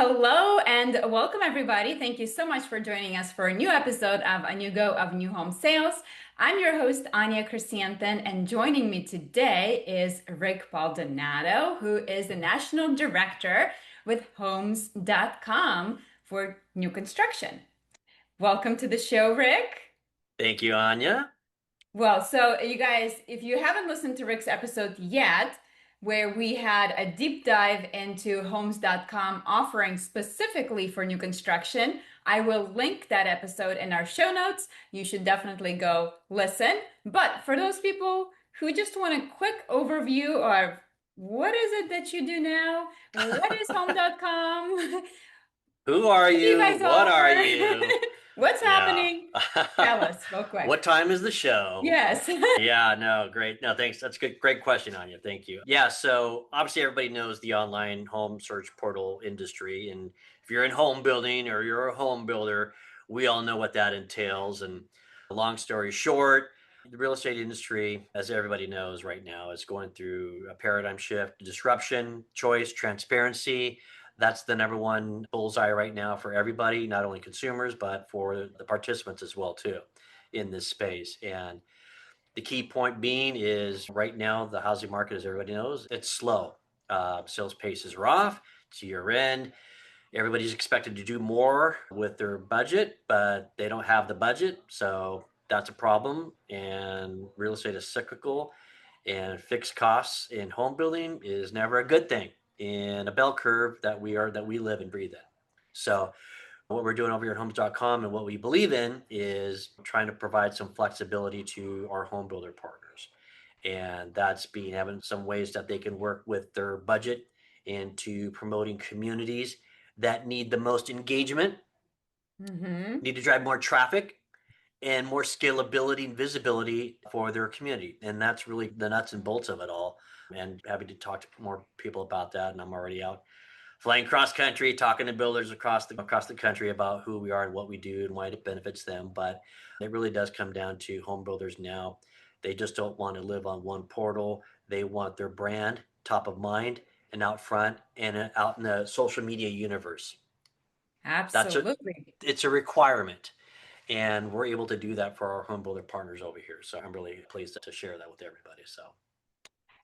Hello and welcome, everybody. Thank you so much for joining us for a new episode of Anewgo of New Home Sales. I'm your host, Anya Chrisanthon, and joining me today is Rick Baldonado, who is the National Director with Homes.com for new construction. Welcome to the show, Rick. Thank you, Anya. Well, so you guys, if you haven't listened to Rick's episode yet, where we had a deep dive into Homes.com offering specifically for new construction, I will link that episode in our show notes. You should definitely go listen. But for those people who just want a quick overview of what is it that you do now, what is Home.com, Who are what do you you? guys What are offer, you? what's Yeah. happening, tell us real quick. What time is the show? Yes. Yeah, no, great. No, thanks. That's good. Great question, Anya. Thank you. Yeah, so obviously everybody knows the online home search portal industry. And if you're in home building or you're a home builder, we all know what that entails. And long story short, the real estate industry, as everybody knows right now, is going through a paradigm shift, disruption, choice, transparency. That's the number one bullseye right now for everybody, not only consumers, but for the participants as well, too, in this space. And the key point being is right now, the housing market, as everybody knows, it's slow. Sales paces are off to year end. Everybody's expected to do more with their budget, but they don't have the budget. So that's a problem. And real estate is cyclical, and fixed costs in home building is never a good thing in a bell curve that we live and breathe in. So what we're doing over here at homes.com and what we believe in is trying to provide some flexibility to our home builder partners. And that's being having some ways that they can work with their budget into promoting communities that need the most engagement, Mm-hmm. need to drive more traffic and more scalability and visibility for their community. And that's really the nuts and bolts of it all. And happy to talk to more people about that. And I'm already out flying cross country, talking to builders across the country about who we are and what we do and why it benefits them. But it really does come down to home builders now. They just don't want to live on one portal. They want their brand top of mind and out front and out in the social media universe. That's a Absolutely. it's a requirement. And we're able to do that for our home builder partners over here. So I'm really pleased to share that with everybody. So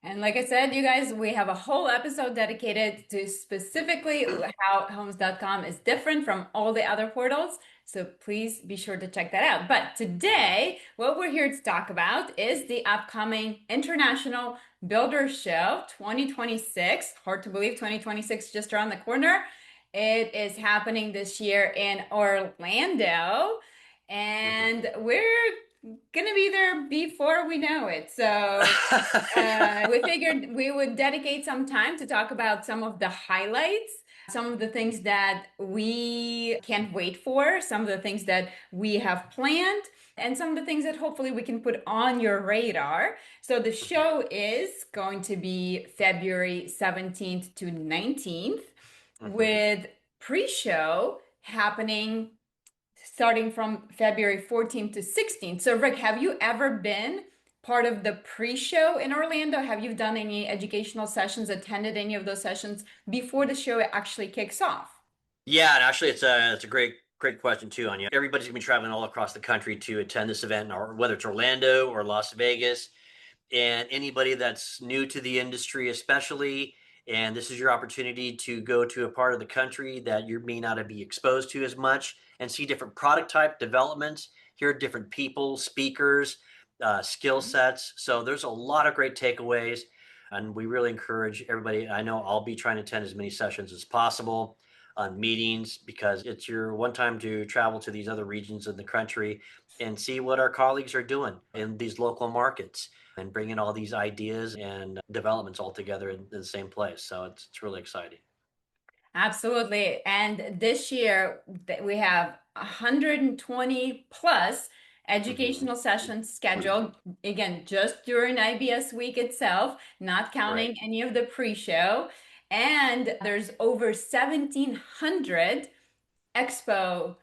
And like I said, you guys, we have a whole episode dedicated to specifically how homes.com is different from all the other portals. So please be sure to check that out. But today, what we're here to talk about is the upcoming International Builders Show 2026. Hard to believe 2026 just around the corner. It is happening this year in Orlando, and we're gonna be there before we know it. So we figured we would dedicate some time to talk about some of the highlights, some of the things that we can't wait for, some of the things that we have planned, and some of the things that hopefully we can put on your radar. So the show is going to be February 17th to 19th with pre-show happening starting from February 14th to 16th. So Rick, have you ever been part of the pre-show in Orlando? Have you done any educational sessions, attended any of those sessions before the show actually kicks off? Yeah, and actually, it's a great question too, Anya. Everybody's gonna be traveling all across the country to attend this event, or whether it's Orlando or Las Vegas. And anybody that's new to the industry, especially, and this is your opportunity to go to a part of the country that you may not be exposed to as much, and see different product type developments, hear different people, speakers, skill sets. So there's a lot of great takeaways, and we really encourage everybody. I know I'll be trying to attend as many sessions as possible on meetings because it's your one time to travel to these other regions of the country and see what our colleagues are doing in these local markets and bringing all these ideas and developments all together in the same place. So it's really exciting. Absolutely. And this year we have 120 plus Hmm. educational sessions scheduled, again, just during IBS week itself, not Right. counting any of the pre-show. And there's over 1,700 expo.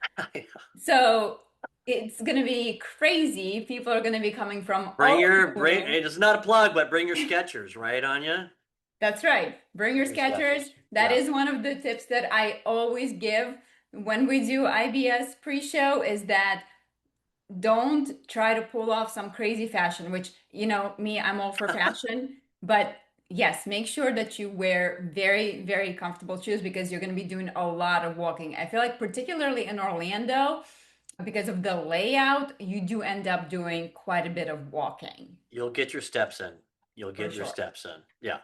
So it's going to be crazy. People are going to be coming from Bring all over your the bring. world. It's not a plug, but bring your Skechers, right, Anya? That's right. Bring your Bring your Skechers, Skechers. That Yeah. is one of the tips that I always give when we do IBS pre-show is that don't try to pull off some crazy fashion, which, me, I'm all for fashion, but yes, make sure that you wear very, very comfortable shoes because you're going to be doing a lot of walking. I feel like particularly in Orlando, because of the layout, you do end up doing quite a bit of walking You'll get your steps in. You'll for get your sure. steps in. Yeah.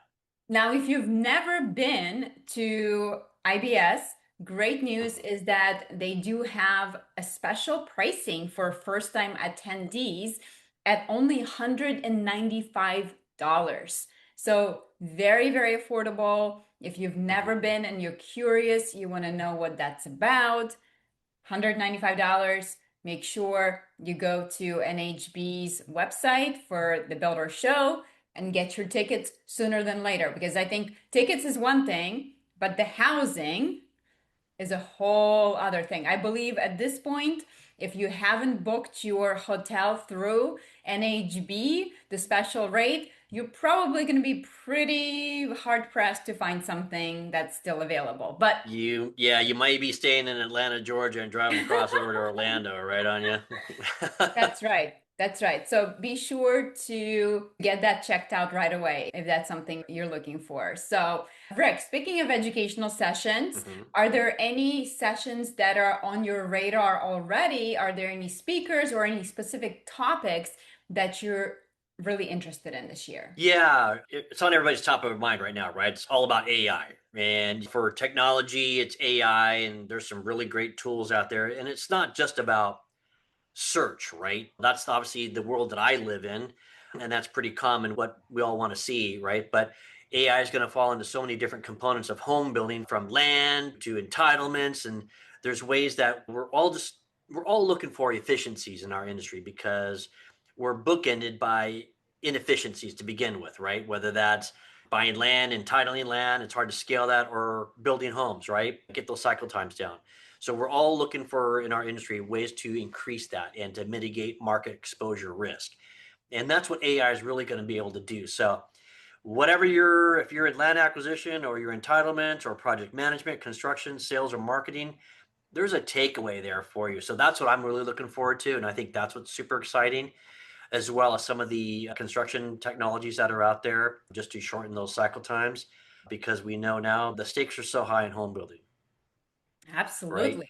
Now, if you've never been to IBS, great news Mhm. is that they do have a special pricing for first-time attendees at only $195. So very, very affordable. If you've never Mhm. been and you're curious, you want to know what that's about, $195. Make sure you go to NHB's website for the Builder Show and get your tickets sooner than later because I think tickets is one thing, but the housing is a whole other thing. I believe at this point, if you haven't booked your hotel through NHB, the special rate, you're probably going to be pretty hard pressed to find something that's still available. But Yeah, you might be staying in Atlanta, Georgia, and driving across over to Orlando, right, Anya? that's right. That's right. So be sure to get that checked out right away if that's something you're looking for. So, Rick, speaking of educational sessions, Mhm. are there any sessions that are on your radar already? Are there any speakers or any specific topics that you're really interested in this year? Yeah, it's on everybody's top of mind right now, right? It's all about AI. And for technology, it's AI, and there's some really great tools out there. And it's not just about search, right? That's obviously the world that I live in, and that's pretty common what we all want to see, right? But AI is going to fall into so many different components of home building from land to entitlements, and there's ways that we're all looking for efficiencies in our industry because we're bookended by inefficiencies to begin with, right? Whether that's buying land, entitling land, it's hard to scale that, or building homes, right? Get those cycle times down. So we're all looking for in our industry ways to increase that and to mitigate market exposure risk. And that's what AI is really going to be able to do. So whatever if you're in land acquisition or your entitlement or project management, construction, sales, or marketing, there's a takeaway there for you. So that's what I'm really looking forward to. And I think that's what's super exciting, as well as some of the construction technologies that are out there just to shorten those cycle times, because we know now the stakes are so high in home building, right? Absolutely.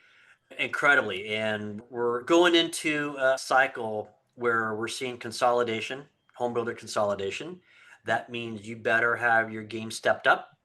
Incredibly. And we're going into a cycle where we're seeing consolidation, home builder consolidation. That means you better have your game stepped up.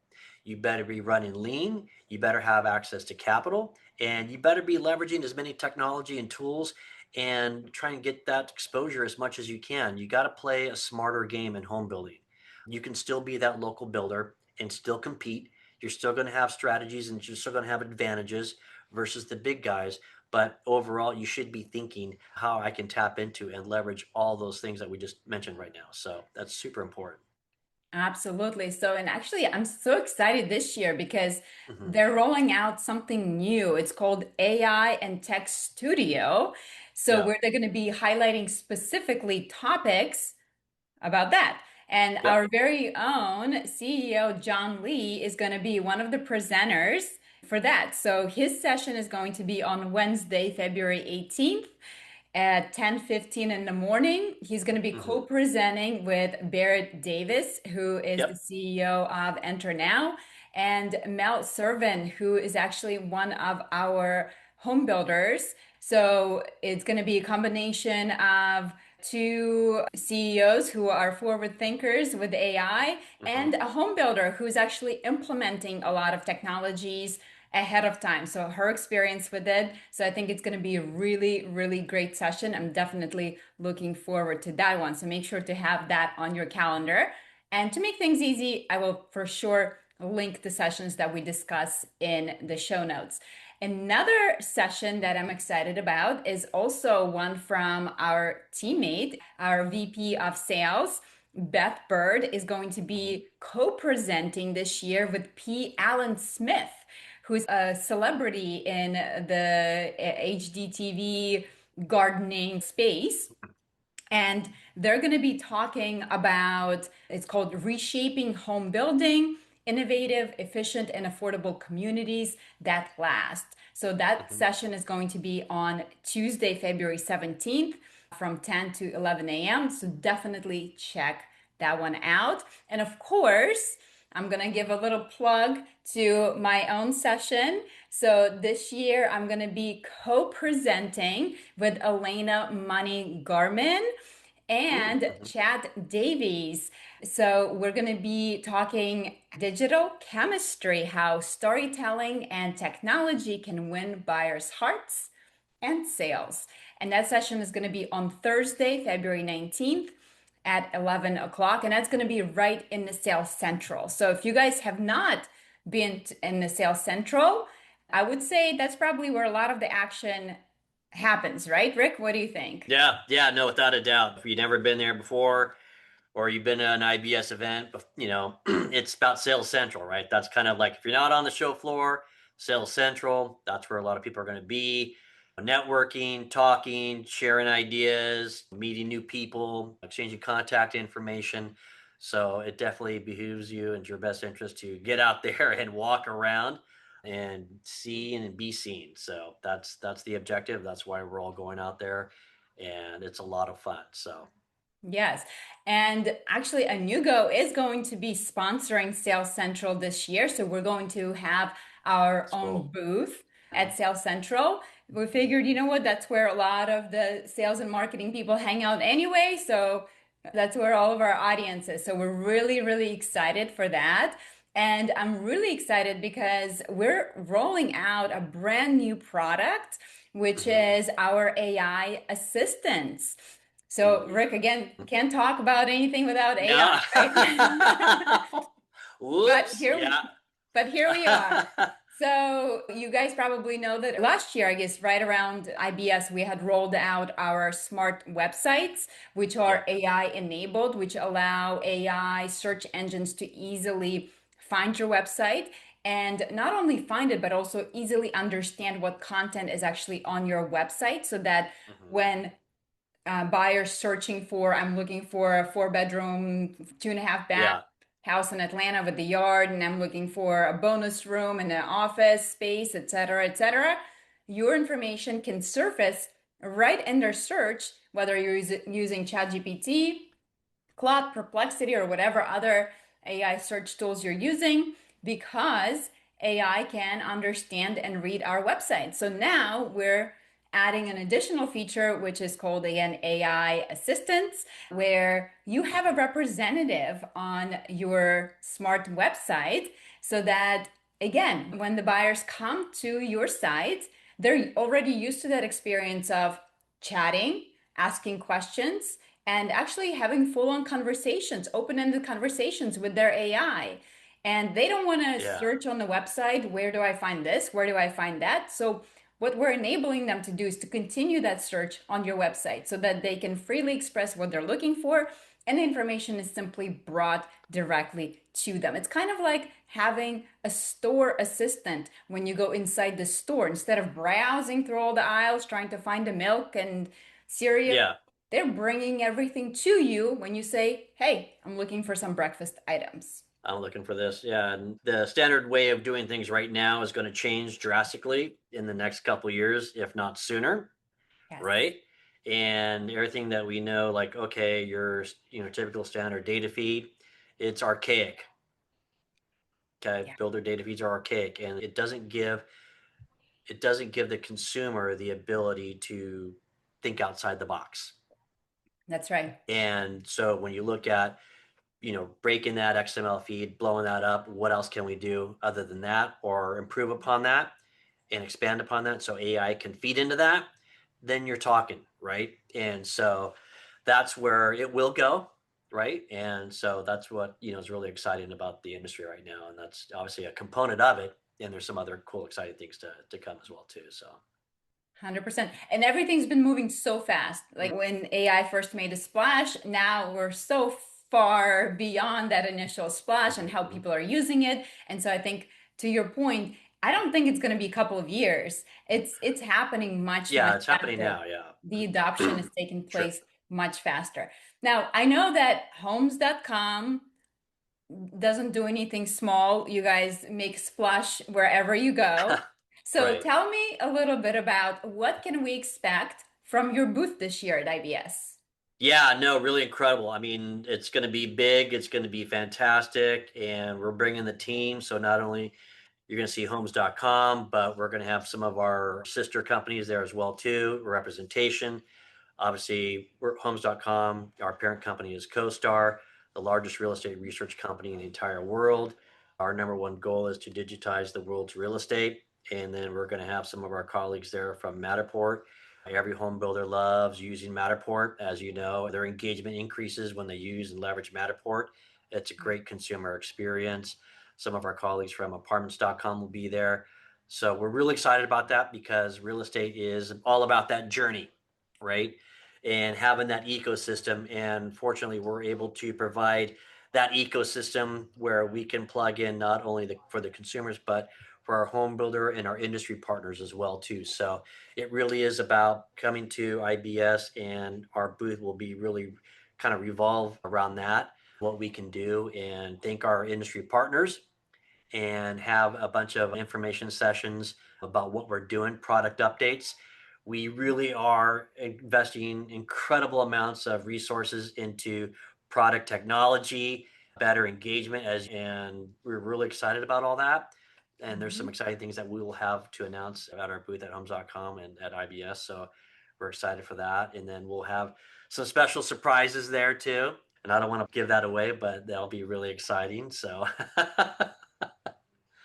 You better be running lean. You better have access to capital. And you better be leveraging as many technology and tools and try and get that exposure as much as you can. You got to play a smarter game in home building. You can still be that local builder and still compete. You're still going to have strategies and you're still going to have advantages versus the big guys. But overall, you should be thinking how I can tap into and leverage all those things that we just mentioned right now. So that's super important. Absolutely. So, and actually, I'm so excited this year because Mhm. they're rolling out something new. It's called AI and Tech Studio. So, Yeah. where they're going to be highlighting specifically topics about that. And Yep. our very own CEO, John Lee, is going to be one of the presenters for that. So, his session is going to be on Wednesday, February 18th at 10:15 in the morning. He's going to be Hmm. co-presenting with Byrd Davies, who is the Yep. CEO of Enter Now, and Mel Servin, who is actually one of our home builders. So it's going to be a combination of two CEOs who are forward thinkers with AI Hmm. and a home builder who's actually implementing a lot of technologies ahead of time. So her experience with it. So I think it's going to be a really, really great session. I'm definitely looking forward to that one. So make sure to have that on your calendar. And to make things easy, I will for sure link the sessions that we discuss in the show notes. Another session that I'm excited about is also one from our teammate, our VP of Sales. Beth Byrd is going to Hmm. be co-presenting this year with P. Allen Smith, who's a celebrity in the HDTV gardening space. And they're going to be talking about it's called Reshaping Home Building innovative, efficient, and affordable communities that last. So that Hmm. session is going to be on Tuesday, February 17th from 10 to 11 a.m. So definitely check that one out. And of course, I'm going to give a little plug to my own session. So this year, I'm going to be co-presenting with Alaina Money-Garman Ooh. and Hmm. Chad Davies. So we're going to be talking digital chemistry, how storytelling and technology can win buyers' hearts and sales. And that session is going to be on Thursday, February 19th at 11 o'clock. And that's going to be right in the Sales Central. So if you guys have not been in the Sales Central, I would say that's probably where a lot of the action happens, right? Rick, what do you think? Yeah, yeah, no, without a doubt. If you've never been there before, or you've been to an IBS event, it's about Sales Central, right? That's kind of like if you're not on the show floor, Sales Central, that's where a lot of people are going to be. Networking, talking, sharing ideas, meeting new people, exchanging contact information. So it definitely behooves you and your best interest to get out there and walk around and see and be seen. So that's the objective. That's why we're all going out there, and it's a lot of fun. So Yes. And actually, Anewgo is going to be sponsoring Sales Central this year. So we're going to have our it's own cool. booth at Sales Central. We figured, you know what, that's where a lot of the sales and marketing people hang out anyway. So that's where all of our audience is. So we're really, really excited for that. And I'm really excited because we're rolling out a brand new product, which Hmm. is our AI assistants. So, Ooh. Rick, again, can't talk about anything without AI, No. right? But Whoops. here, Yeah. but here we are. So, you guys probably know that last year, I guess, right around IBS, we had rolled out our smart websites, which Yeah. are AI enabled, which allow AI search engines to easily find your website and not only find it, but also easily understand what content is actually on your website so that Hmm. when buyers searching for, I'm looking for a 4 bedroom, 2.5 bath Yeah. house in Atlanta with the yard, and I'm looking for a bonus room and an office space, et cetera, et cetera. Your information can surface right in their search, whether you're using ChatGPT, Claude, Perplexity, or whatever other AI search tools you're using, because AI can understand and read our website. So now we're adding an additional feature, which is called again AI assistance, where you have a Hmm. representative on your smart website so that, again, when the buyers come to your site, they're already used to that experience of chatting, asking questions, and actually having full-on conversations, open-ended conversations with their AI. And they don't want to Yeah. search on the website, where do I find this? Where do I find that? So what we're enabling them to do is to continue that search on your website so that they can freely express what they're looking for, and the information is simply brought directly to them. It's kind of like having a store assistant when you go inside the store. Instead of browsing through all the aisles trying to find the milk and cereal, Yeah. they're bringing everything to you when you say, "Hey, I'm looking for some breakfast items." I'm looking for this. Yeah. And the standard way of doing things right now is going to change drastically in the next couple of years, if not sooner. Yes. Right. And everything that we know, like, okay, your, typical standard data feed, it's archaic. Okay. Yeah, Builder data feeds are archaic, and it doesn't give the consumer the ability to think outside the box. that's right. And so when you look at, breaking that XML feed, blowing that up, what else can we do other than that, or improve upon that and expand upon that so AI can feed into that? Then you're talking, right? And so that's where it will go, right? And so that's what, is really exciting about the industry right now. And that's obviously a component of it. And there's some other cool, exciting things to come as well, too. So, 100%. And everything's been moving so fast. mhm. Like when AI first made a splash, now we're so far beyond that initial splash and Mhm, how mhm. people are using it. And so I think to your point, I don't think it's going to be a couple of years. It's happening much, Yeah, much it's happening faster. now. The Yeah. adoption is taking Sure. place much faster. Now, I know that homes.com doesn't do anything small. You guys make splash wherever you go. So Right. tell me a little bit about what can we expect from your booth this year at IBS? Yeah, no, really incredible. I mean, it's going to be big, it's going to be fantastic, and we're bringing the team. So not only you're going to see homes.com, but we're going to have some of our sister companies there as well too, representation. Obviously, we're homes.com. Our parent company is CoStar, the largest real estate research company in the entire world. Our number one goal is to digitize the world's real estate. And then we're going to have some of our colleagues there from Matterport. Every home builder loves using Matterport. As you know, their engagement increases when they use and leverage Matterport. It's a great consumer experience. Some of our colleagues from apartments.com will be there. So we're really excited about that because real estate is all about that journey, right? And having that ecosystem. And fortunately, we're able to provide that ecosystem where we can plug in not only for the consumers, but for our home builder and our industry partners as well too. So it really is about coming to IBS, and our booth will be really kind of revolve around that, what we can do, and thank our industry partners and have a bunch of information sessions about what we're doing, product updates. We really are investing incredible amounts of resources into product technology, better engagement, and we're really excited about all that. And there's some Mhm. exciting things that we will have to announce at our booth at homes.com and at IBS. So we're excited for that. And then we'll have some special surprises there too. And I don't want to give that away, but that'll be really exciting. So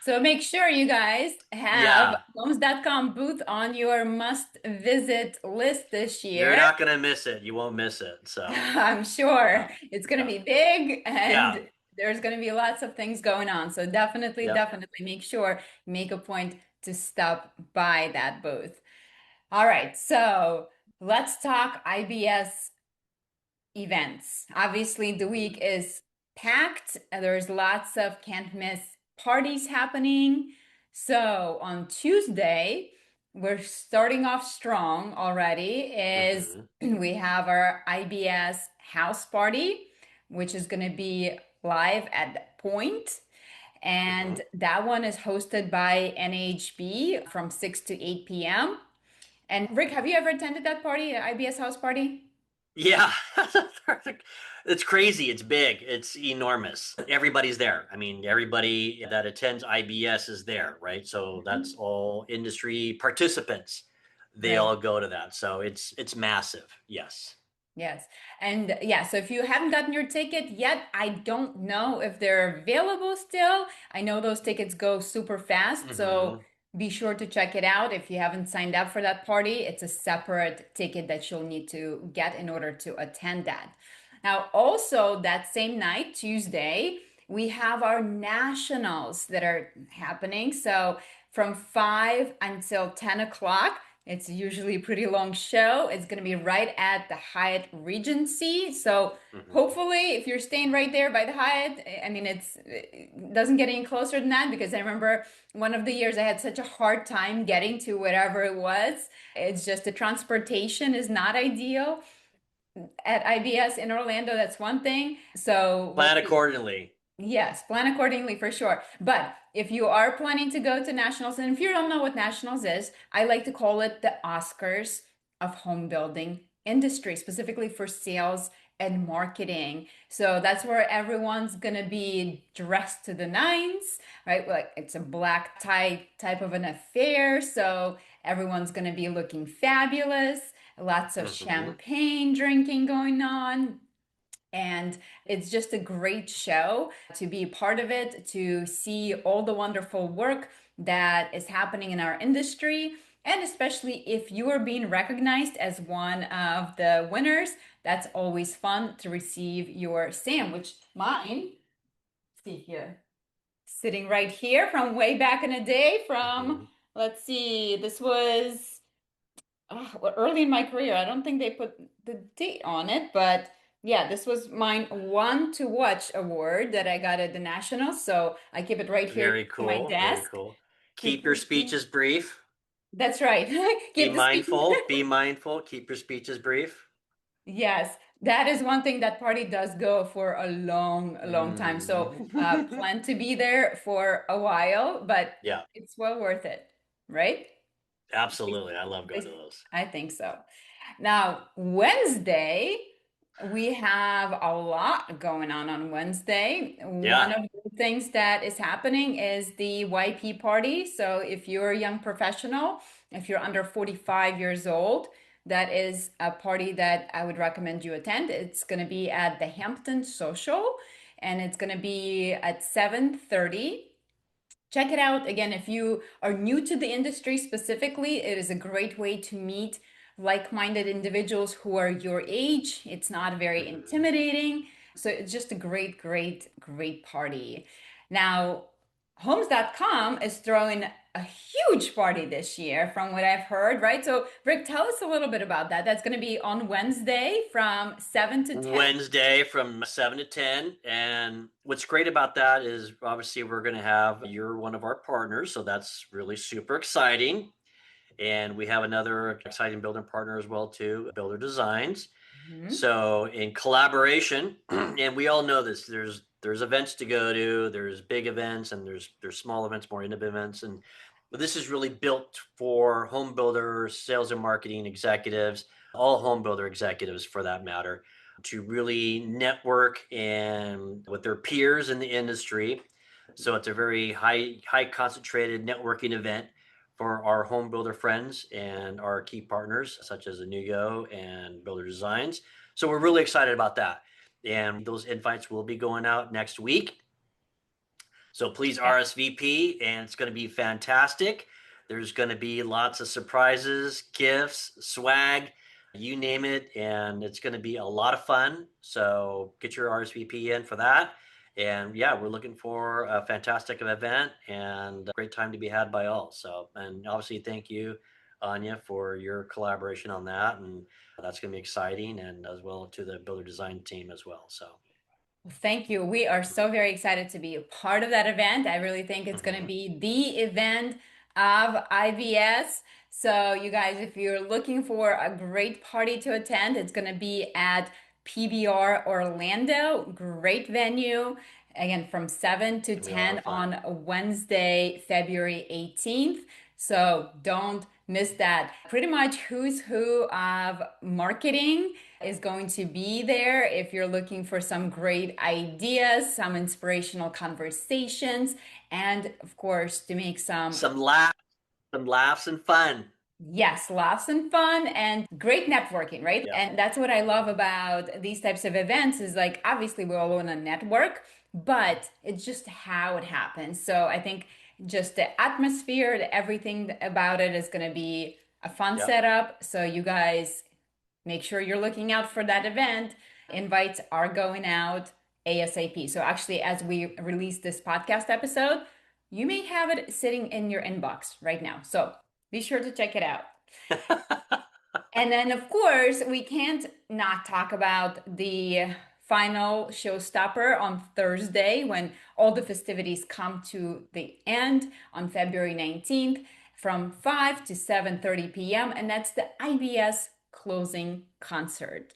So make sure you guys have yeah, homes.com booth on your must visit list this you're year. not gonna miss it. You won't miss it. So I'm sure yeah, it's going to yeah, be big yeah, and there's going to be lots of things going on. So definitely, yep. definitely make sure you make a point to stop by that booth. All right, so let's talk IBS events. Obviously, the week Mhm. is packed. There's lots of can't miss parties happening. So on Tuesday, we're starting off strong already. Is Mhm. we have our IBS house party, which is going to be live at Point. And Mhm. that one is hosted by NAHB from 6 to 8 p.m. And Rick, have you ever attended that party, IBS house party? Yeah, it's crazy. It's big. It's enormous. Everybody's there. I mean, everybody that attends IBS is there, right? So that's Mhm. all industry participants. They Right. all go to that. So it's massive. Yes. Yes. And yeah, so if you haven't gotten your ticket yet, I don't know if they're available still. I know those tickets go super fast, so Hmm. be sure to check it out if you haven't signed up for that party. It's a separate ticket that you'll need to get in order to attend that. Now, also that same night, Tuesday, we have our nationals that are happening. So from 5 until 10 o'clock. It's usually a pretty long show. It's going to be right at the Hyatt Regency. So Hmm. hopefully, if you're staying right there by the Hyatt, I mean, it doesn't get any closer than that because I remember one of the years I had such a hard time getting to wherever it was. It's just the transportation is not ideal at IBS in Orlando. That's one thing. So we'll Plan see. accordingly. Yes, plan accordingly for sure. But if you are planning to go to nationals, and if you don't know what nationals is, I like to call it the Oscars of home building industry, specifically for sales and marketing. So that's where everyone's gonna be dressed to the nines, right? Like it's a black tie type of an affair. So everyone's gonna be looking fabulous, lots of Hmm. champagne drinking going on. And it's just a great show to be part of it, to see all the wonderful work that is happening in our industry. And especially if you are being recognized as one of the winners, that's always fun to receive your sandwich. Mine, see here, sitting right here from way back in the day from, Hmm. let's see, this was well, early in my career. I don't think they put the date on it, but yeah, this was mine one to watch award that I got at the Nationals. So I keep it right here Very on my cool. Very desk. cool. Keep your Super cool. speeches brief. That's right. Be Keep the speech. mindful. Be mindful. Keep your speeches brief. Yes. That is one thing, that party does go for a long time. So Mhm. plan to be there for a while, but Yeah, it's well worth it, right? absolutely. I love going Least to those. I think so. Now, Wednesday, we have a lot going on Wednesday. One Yeah. of the things that is happening is the YP party. So if you're a young professional, if you're under 45 years old, that is a party that I would recommend you attend. It's going to be at the Hampton Social, and it's going to be at 7:30. Check it out. Again, if you are new to the industry specifically, it is a great way to meet like-minded individuals who are your age. It's not very Mhm. intimidating. So it's just a great party. Now, Homes.com is throwing a huge party this year from what I've heard, right? So, Rick, tell us a little bit about that. That's going to be on Wednesday from 7 to 10. Wednesday from 7 to 10. And what's great about that is obviously we're going to have, you're one of our partners. So that's really super exciting. And we have another exciting builder partner as well too, Builder Designs. Mhm. So in collaboration, and we all know this, there's events to go to, there's big events, and there's small events, more intimate events, and but this is really built for home builders, sales and marketing executives, all home builder executives for that matter, to really network and with their peers in the industry. So it's a very high concentrated networking event for our home builder friends and our key partners such as Anewgo and Builder Designs. So we're really excited about that. And those invites will be going out next week. So please Yeah. RSVP, and it's going to be fantastic. There's going to be lots of surprises, gifts, swag, you name it, and it's going to be a lot of fun. So get your RSVP in for that. And yeah, we're looking for a fantastic event and a great time to be had by all. So, and obviously, thank you, Anya, for your collaboration on that. And that's going to be exciting, and as well to the builder design team as well. So, Well, thank you. We are so very excited to be a part of that event. I really think it's going to mhm. be the event of IBS. So, you guys, if you're looking for a great party to attend, it's going to be at PBR Orlando. Great venue. Again, from 7 to It's going to be a lot 10 of fun. on Wednesday, February 18th. So, don't miss that. Pretty much who's who of marketing is going to be there if you're looking for some great ideas, some inspirational conversations, and of course, to make Some laughs, some laughs and fun. yes, laughs and fun and great networking, right? Yeah. And that's what I love about these types of events is like obviously we all want to network, but it's just how it happens. So I think just the atmosphere, everything about it is going to be a fun Yeah. setup. So you guys make sure you're looking out for that event. Invites are going out ASAP. So, actually, as we release this podcast episode, you may have it sitting in your inbox right now. So, be sure to check it out. And then, of course, we can't not talk about the final showstopper on Thursday when all the festivities come to the end on February 19th from 5 to 7:30 p.m. And that's the IBS closing concert.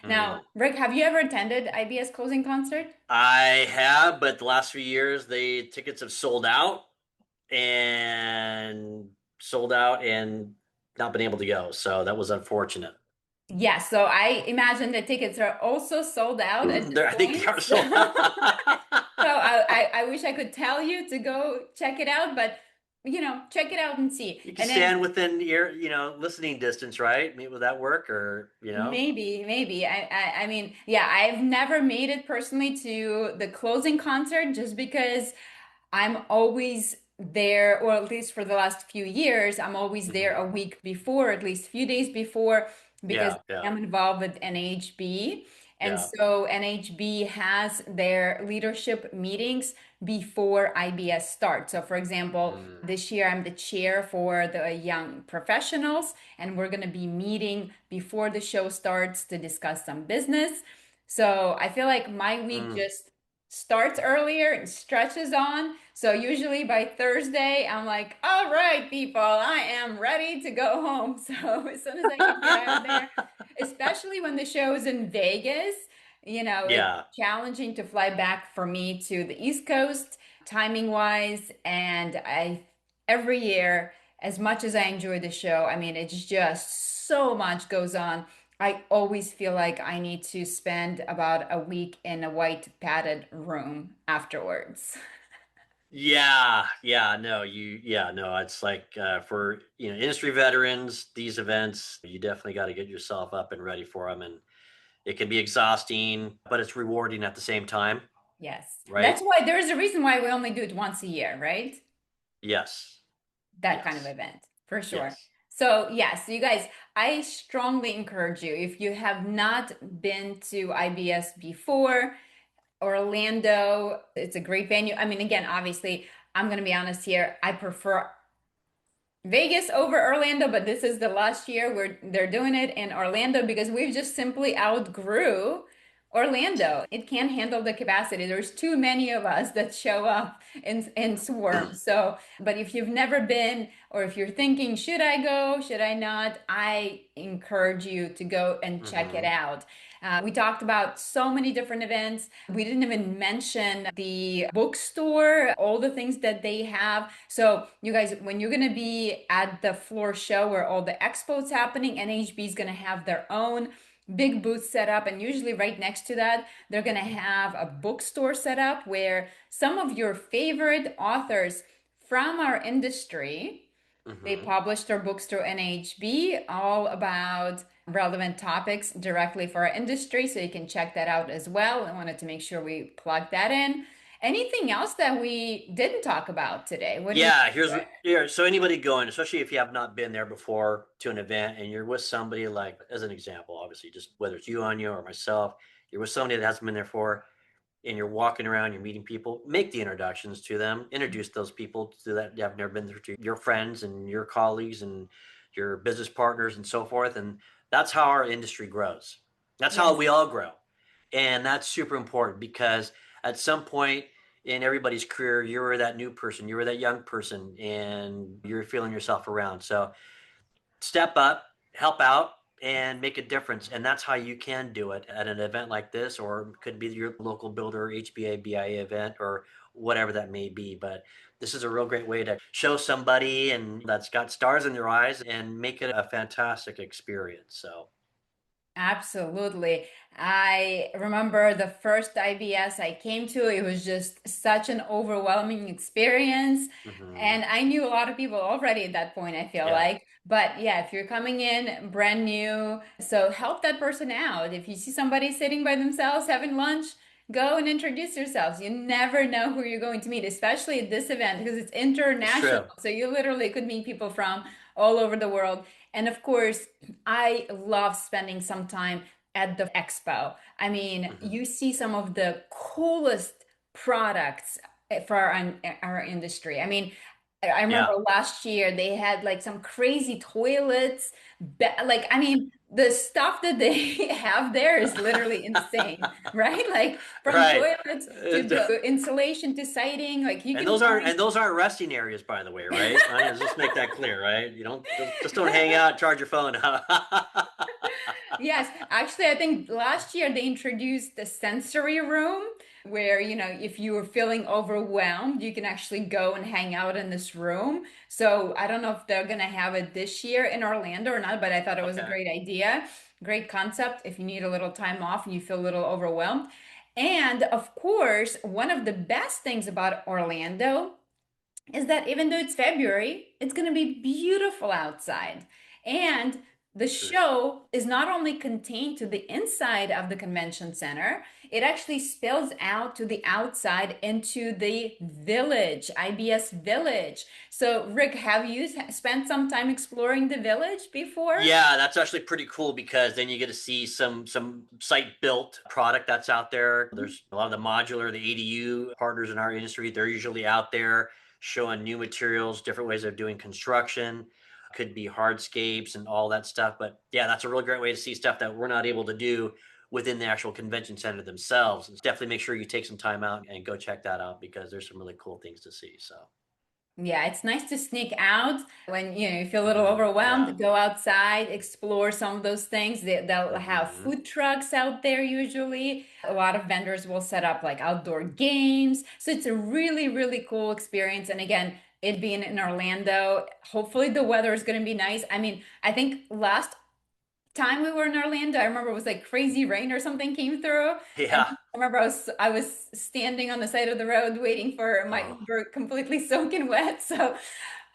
Now, Mm. Rick, have you ever attended IBS closing concert? I have, but the last few years, the tickets have and sold out and not been able to go. So that was unfortunate. Yes, so I imagine the tickets are also sold out at this I think they point. are sold out. So I wish I could tell you to go check it out, but check it out and see. You can And then stand within your, listening distance, right? Maybe would that work or. maybe. I mean, yeah, I've never made it personally to the closing concert just because I'm always there, or at least for the last few years, I'm always there Mhm. a week before, at least a few days before, because Yeah, yeah, I'm involved with NHB. And yeah. so NHB has their leadership meetings before IBS starts. So, for example, Mm. this year I'm the chair for the young professionals, and we're going to be meeting before the show starts to discuss some business. So, I feel like my week Mm. just starts earlier and stretches on. So usually by Thursday, I'm like, all right, people, I am ready to go home. So as soon as I can get out of there, especially when the show is in Vegas. It's Yeah. challenging to fly back for me to the East Coast, timing wise. And every year, as much as I enjoy the show, I mean, it's just so much goes on. I always feel like I need to spend about a week in a white padded room afterwards. Yeah, no, it's like for industry veterans, these events, you definitely got to get yourself up and ready for them, and it can be exhausting, but it's rewarding at the same time, Yes. right? That's why there is a reason why we only do it once a year, right? Yes, That kind of yes, event, for sure. yes. So, yes, you guys, I strongly encourage you, if you have not been to IBS before, Orlando, it's a great venue. I mean, again, obviously, I'm going to be honest here. I prefer Vegas over Orlando, but this is the last year where they're doing it in Orlando because we've just simply outgrew Orlando. It can't handle the capacity. There's too many of us that show up in swarms. So, but if you've never been, or if you're thinking, should I go, should I not? I encourage you to go and check it Hmm. out. We talked about so many different events. We didn't even mention the bookstore, all the things that they have. So, you guys, when you're going to be at the floor show where all the expos happening, NHB is going to have their own big booth set up. And usually, right next to that, they're going to have a bookstore set up where some of your favorite authors from our industry, they Hmm. published their books through NAHB, all about relevant topics directly for our industry. So you can check that out as well. I wanted to make sure we plug that in. Anything else that we didn't talk about today? What do you Yeah, think, Rick? so anybody going, especially if you have not been there before to an event and you're with somebody, like as an example, obviously, just whether it's you, Anya, or myself, you're with somebody that hasn't been there for, and you're walking around, you're meeting people, make the introductions to them, introduce those people to that you have never been there, to your friends and your colleagues and your business partners and so forth. And that's how our industry grows. That's how Yes, we all grow. And that's super important because at some point in everybody's career, you were that new person, you were that young person, and you're feeling yourself around. So step up, help out, and make a difference. And that's how you can do it at an event like this, or it could be your local builder, HBA, BIA event, or whatever that may be. But this is a real great way to show somebody and that's got stars in their eyes and make it a fantastic experience. So, absolutely. I remember the first IBS I came to, it was just such an overwhelming experience. mhm, And I knew a lot of people already at that point, I feel yeah, like. But yeah, if you're coming in brand new, so help that person out. If you see somebody sitting by themselves having lunch, go and introduce yourselves. You never know who you're going to meet, especially at this event because it's it's international. true. So you literally could meet people from all over the world. And of course, I love spending some time at the expo. I mean, Hmm. you see some of the coolest products for our industry. I mean, I remember Yeah, last year they had like some crazy toilets. Like, I mean, the stuff that they have there is literally insane, right? Like from right. toilets to insulation to siding, like you can find. And those aren't resting areas, by the way, right? I just make that clear, right? You just don't hang out, and charge your phone. Yes, actually, I think last year they introduced the sensory room where, if you were feeling overwhelmed, you can actually go and hang out in this room. So I don't know if they're going to have it this year in Orlando or not, but I thought it was a Okay. great idea, great concept if you need a little time off and you feel a little overwhelmed. And of course, one of the best things about Orlando is that even though it's February, it's going to be beautiful outside. And the True. show is not only contained to the inside of the convention center, it actually spills out to the outside into the village, IBS Village. So, Rick, have you spent some time exploring the village before? Yeah, that's actually pretty cool because then you get to see some site built product that's out there. There's a lot of the modular, the ADU partners in our industry. They're usually out there showing new materials, different ways of doing construction. Could be hardscapes and all that stuff. But yeah, that's a really great way to see stuff that we're not able to do within the actual convention center themselves. And definitely make sure you take some time out and go check that out because there's some really cool things to see. So Yeah, it's nice to sneak out when you feel a little Yeah. overwhelmed. Go outside, explore some of those things. They'll have Hmm. food trucks out there usually. A lot of vendors will set up like outdoor games. So it's a really, really cool experience. And again, it being in Orlando, hopefully the weather is going to be nice. I mean, I think last time we were in Orlando, I remember it was like crazy rain or something came through. And Yeah. I remember I was standing on the side of the road waiting for my Oh, Uber completely soaking wet. So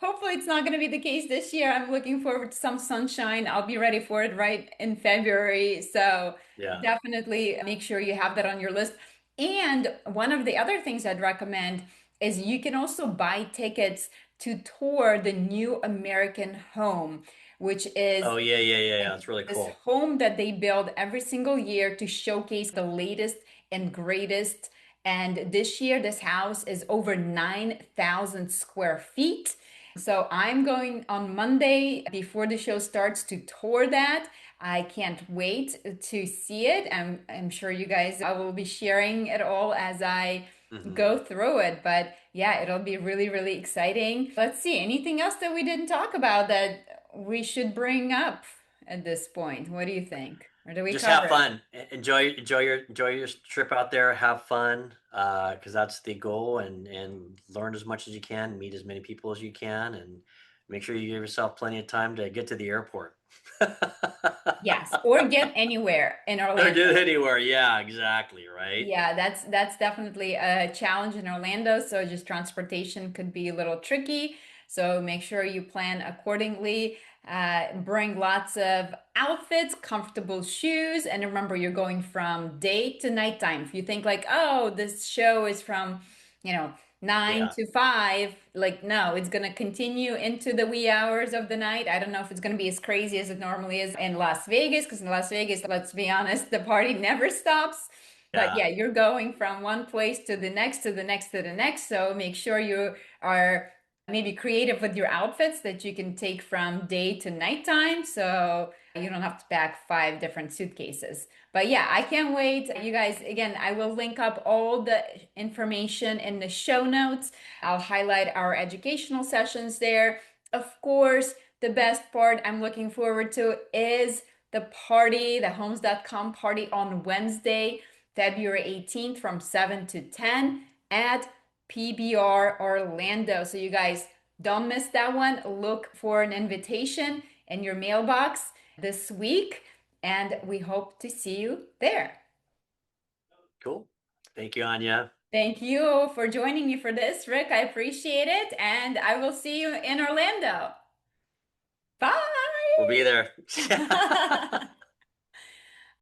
hopefully it's not going to be the case this year. I'm looking forward to some sunshine. I'll be ready for it right in February. So yeah. definitely make sure you have that on your list. And one of the other things I'd recommend is you can also buy tickets to tour the New American Home, which is Oh, yeah, yeah, yeah, yeah. That's really this cool. home that they build every single year to showcase the latest and greatest. And this year, this house is over 9,000 square feet. So I'm going on Monday before the show starts to tour that. I can't wait to see it. I'm sure you guys, I will be sharing it all as I Hmm. go through it. But yeah, it'll be really, really exciting. Let's see, anything else that we didn't talk about that we should bring up at this point? What do you think? Or do we Just cover have it? fun. Enjoy your trip out there. Have fun, because that's the goal. And learn as much as you can, meet as many people as you can, and make sure you give yourself plenty of time to get to the airport. Yes, or get anywhere in Or Orlando. get anywhere. Yeah, exactly. Right. Yeah, that's definitely a challenge in Orlando. So just transportation could be a little tricky. So make sure you plan accordingly. Bring lots of outfits, comfortable shoes, and remember you're going from day to nighttime. If you think like, oh, this show is from, you know, nine Yeah. to five, like no, it's gonna continue into the wee hours of the night. I don't know if it's gonna be as crazy as it normally is in Las Vegas, because in Las Vegas, let's be honest, the party never stops. But Yeah. yeah, you're going from one place to the next, to the next, to the next. So make sure you are maybe creative with your outfits that you can take from day to nighttime. So you don't have to pack five different suitcases. But yeah, I can't wait. You guys, again, I will link up all the information in the show notes. I'll highlight our educational sessions there. Of course, the best part I'm looking forward to is the party, the homes.com party on Wednesday. February 18th from 7 to 10 at PBR Orlando. So you guys don't miss that one. Look for an invitation in your mailbox this week, and we hope to see you there. Cool. Thank you, Anya. Thank you for joining me for this, Rick. I appreciate it, and I will see you in Orlando. We'll be Bye. there.